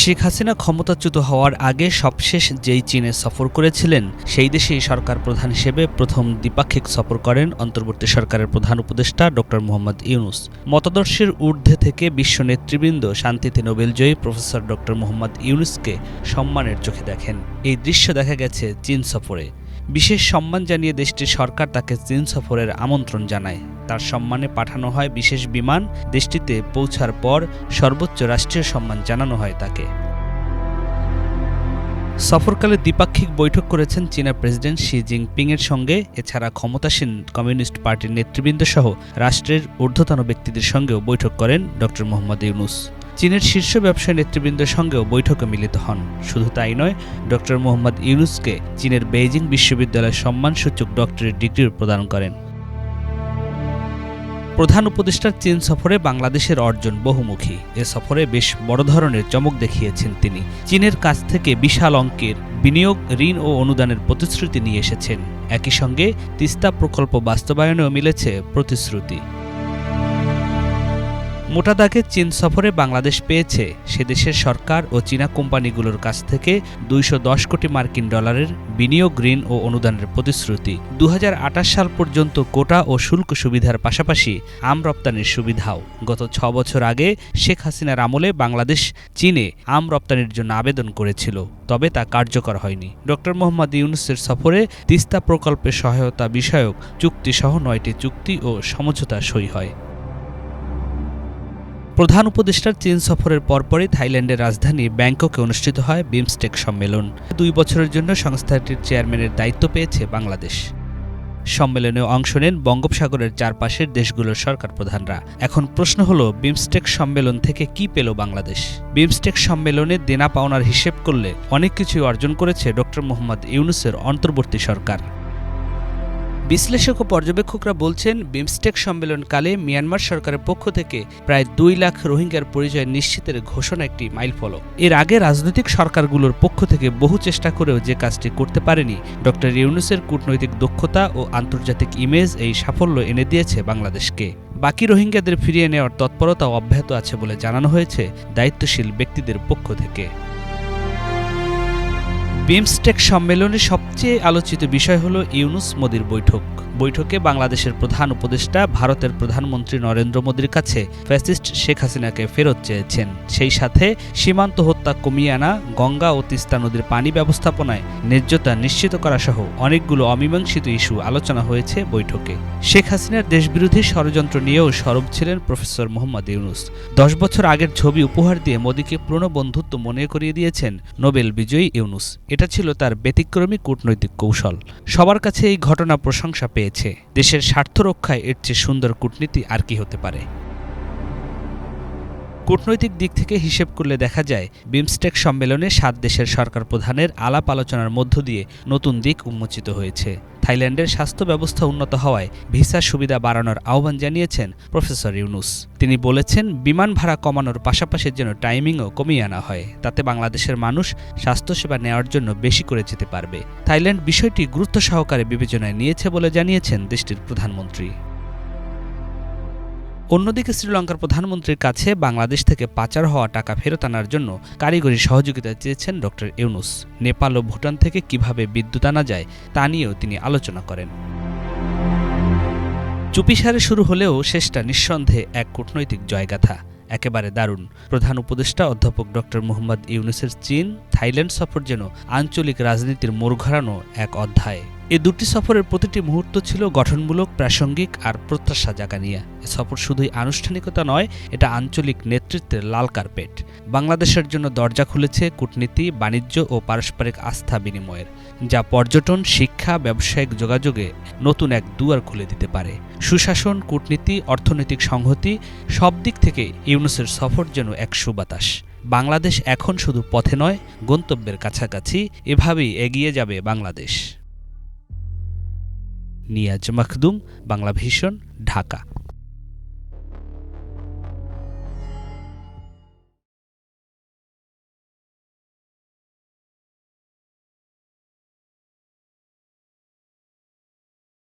শেখ হাসিনা ক্ষমতাচ্যুত হওয়ার আগে সবশেষ যেই চীনে সফর করেছিলেন, সেই দেশেই সরকার প্রধান হিসেবে প্রথম দ্বিপাক্ষিক সফর করেন অন্তর্বর্তী সরকারের প্রধান উপদেষ্টা ডক্টর মোহাম্মদ ইউনূস। মতাদর্শের ঊর্ধ্বে থেকে বিশ্ব নেতৃবৃন্দ শান্তিতে নোবেলজয়ী প্রফেসর ডক্টর মোহাম্মদ ইউনূসকে সম্মানের চোখে দেখেন। এই দৃশ্য দেখা গেছে চীন সফরে। বিশেষ সম্মান জানিয়ে দেশটির সরকার তাকে চীন সফরের আমন্ত্রণ জানায়। তার সম্মানে পাঠানো হয় বিশেষ বিমান। দেশটিতে পৌঁছার পর সর্বোচ্চ রাষ্ট্রীয় সম্মান জানানো হয় তাকে। সফরকালে দ্বিপাক্ষিক বৈঠক করেছেন চীনা প্রেসিডেন্ট শি জিনপিংয়ের সঙ্গে। এছাড়া ক্ষমতাসীন কমিউনিস্ট পার্টির নেতৃবৃন্দ সহ রাষ্ট্রের ঊর্ধ্বতন ব্যক্তিদের সঙ্গেও বৈঠক করেন ডক্টর মোহাম্মদ ইউনূস। চীনের শীর্ষ ব্যবসায়ী নেতৃবৃন্দের সঙ্গেও বৈঠকে মিলিত হন। শুধু তাই নয়, ডক্টর মোহাম্মদ ইউনূসকে চীনের বেইজিং বিশ্ববিদ্যালয়ের সম্মানসূচক ডক্টরেট ডিগ্রিও প্রদান করেন। প্রধান উপদেষ্টার চীন সফরে বাংলাদেশের অর্জন বহুমুখী। এ সফরে বেশ বড় ধরনের চমক দেখিয়েছেন তিনি। চীনের কাছ থেকে বিশাল অঙ্কের বিনিয়োগ, ঋণ ও অনুদানের প্রতিশ্রুতি নিয়ে এসেছেন। একই সঙ্গে তিস্তা প্রকল্প বাস্তবায়নেও মিলেছে প্রতিশ্রুতি। মোটা দাগে চীন সফরে বাংলাদেশ পেয়েছে সে দেশের সরকার ও চীনা কোম্পানিগুলোর কাছ থেকে ২১০ কোটি মার্কিন ডলারের বিনিয়োগ, ঋণ ও অনুদানের প্রতিশ্রুতি। ২০২৮ সাল পর্যন্ত কোটা ও শুল্ক সুবিধার পাশাপাশি আম রপ্তানির সুবিধাও। গত ৬ বছর আগে শেখ হাসিনার আমলে বাংলাদেশ চীনে আম রপ্তানির জন্য আবেদন করেছিল, তবে তা কার্যকর হয়নি। ডক্টর মোহাম্মদ ইউনূসের সফরে তিস্তা প্রকল্পের সহায়তা বিষয়ক চুক্তিসহ ৯টি চুক্তি ও সমঝোতা সই হয়। প্রধান উপদেষ্টার চীন সফরের পরপরই থাইল্যান্ডের রাজধানী ব্যাংককে অনুষ্ঠিত হয় বিমস্টেক সম্মেলন। ২ বছরের জন্য সংস্থাটির চেয়ারম্যানের দায়িত্ব পেয়েছে বাংলাদেশ। সম্মেলনে অংশ নেন বঙ্গোপসাগরের চারপাশের দেশগুলোর সরকার প্রধানরা। এখন প্রশ্ন হলো, বিমস্টেক সম্মেলন থেকে কি পেল বাংলাদেশ? বিমস্টেক সম্মেলনে দেনা পাওনার হিসেব করলে অনেক কিছুই অর্জন করেছে ডক্টর মোহাম্মদ ইউনূসের অন্তর্বর্তী সরকার। বিশ্লেষক ও পর্যবেক্ষকরা বলছেন, বিমস্টেক সম্মেলনকালে মিয়ানমার সরকারের পক্ষ থেকে প্রায় ২ লাখ রোহিঙ্গার পরিচয় নিশ্চিতের ঘোষণা একটি মাইলফলক। এর আগে রাজনৈতিক সরকারগুলোর পক্ষ থেকে বহু চেষ্টা করেও যে কাজটি করতে পারেনি ডক্টর ইউনূসের কূটনৈতিক দক্ষতা ও আন্তর্জাতিক ইমেজ এই সাফল্য এনে দিয়েছে বাংলাদেশকে। বাকি রোহিঙ্গাদের ফিরিয়ে নেওয়ার তৎপরতা অব্যাহত আছে বলে জানানো হয়েছে দায়িত্বশীল ব্যক্তিদের পক্ষ থেকে। বিমস্টেক সম্মেলনে সবচেয়ে আলোচিত বিষয় হল ইউনূস মোদির বৈঠক। বৈঠকে বাংলাদেশের প্রধান উপদেষ্টা ভারতের প্রধানমন্ত্রী নরেন্দ্র মোদির কাছে ফ্যাসিস্ট শেখ হাসিনাকে ফেরত চেয়েছেন। সেই সাথে সীমান্ত হত্যা কমিয়ে আনা, গঙ্গা ও তিস্তা নদীর পানি ব্যবস্থাপনায় ন্যায্যতা নিশ্চিত করা সহ অনেকগুলো অমীমাংসিত ইস্যু আলোচনা হয়েছে বৈঠকে। শেখ হাসিনার দেশবিরোধী ষড়যন্ত্র নিয়েও সরব ছিলেন প্রফেসর মোহাম্মদ ইউনূস। ১০ বছর আগের ছবি উপহার দিয়ে মোদিকে পুরনো বন্ধুত্ব মনে করিয়ে দিয়েছেন নোবেল বিজয়ী ইউনূস। এটা ছিল তার ব্যতিক্রমী কূটনৈতিক কৌশল। সবার কাছে এই ঘটনা প্রশংসা পেয়েছে। দেশের স্বার্থ রক্ষায় এর চেয়ে সুন্দর কূটনীতি আর কি হতে পারে? কূটনৈতিক দিক থেকে হিসেব করলে দেখা যায়, বিমস্টেক সম্মেলনে ৭ দেশের সরকার প্রধানের আলাপ আলোচনার মধ্য দিয়ে নতুন দিক উন্মোচিত হয়েছে। থাইল্যান্ডের স্বাস্থ্য ব্যবস্থা উন্নত হওয়ায় ভিসা সুবিধা বাড়ানোর আহ্বান জানিয়েছেন প্রফেসর ইউনূস। তিনি বলেছেন, বিমান ভাড়া কমানোর পাশাপাশি যেন টাইমিংও কমিয়ে আনা হয়, তাতে বাংলাদেশের মানুষ স্বাস্থ্যসেবা নেওয়ার জন্য বেশি করে যেতে পারবে। থাইল্যান্ড বিষয়টি গুরুত্ব সহকারে বিবেচনায় নিয়েছে বলে জানিয়েছেন দেশটির প্রধানমন্ত্রী। অন্যদিকে শ্রীলঙ্কার প্রধানমন্ত্রীর কাছে বাংলাদেশ থেকে পাচার হওয়া টাকা ফেরত আনার জন্য কারিগরি সহযোগিতা চেয়েছেন ডক্টর ইউনূস। নেপাল ও ভুটান থেকে কিভাবে বিদ্যুৎ আনা যায় তা নিয়েও তিনি আলোচনা করেন। চুপিসারে শুরু হলেও শেষটা নিঃসন্দেহে এক কূটনৈতিক জয়গাথা। একেবারে দারুণ। প্রধান উপদেষ্টা অধ্যাপক ডক্টর মোহাম্মদ ইউনূসের চীন, থাইল্যান্ড সফর যেন আঞ্চলিক রাজনীতির মোড় ঘোরানো এক অধ্যায়। এই দুটি সফরের প্রতিটি মুহূর্ত ছিল গঠনমূলক, প্রাসঙ্গিক আর প্রত্যাশা জাগানিয়া। এ সফর শুধুই আনুষ্ঠানিকতা নয়, এটা আঞ্চলিক নেতৃত্বের লাল কার্পেট। বাংলাদেশের জন্য দরজা খুলেছে কূটনীতি, বাণিজ্য ও পারস্পরিক আস্থা বিনিময়ের, যা পর্যটন, শিক্ষা, ব্যবসায়িক যোগাযোগে নতুন এক দুয়ার খুলে দিতে পারে। সুশাসন, কূটনীতি, অর্থনৈতিক সংহতি সব দিক থেকে ইউনূসের সফর যেন এক সুবাতাস। বাংলাদেশ এখন শুধু পথে নয়, গন্তব্যের কাছাকাছি। এভাবেই এগিয়ে যাবে বাংলাদেশ। নিয়াজ মখদুম, বাংলা ভিশন, ঢাকা।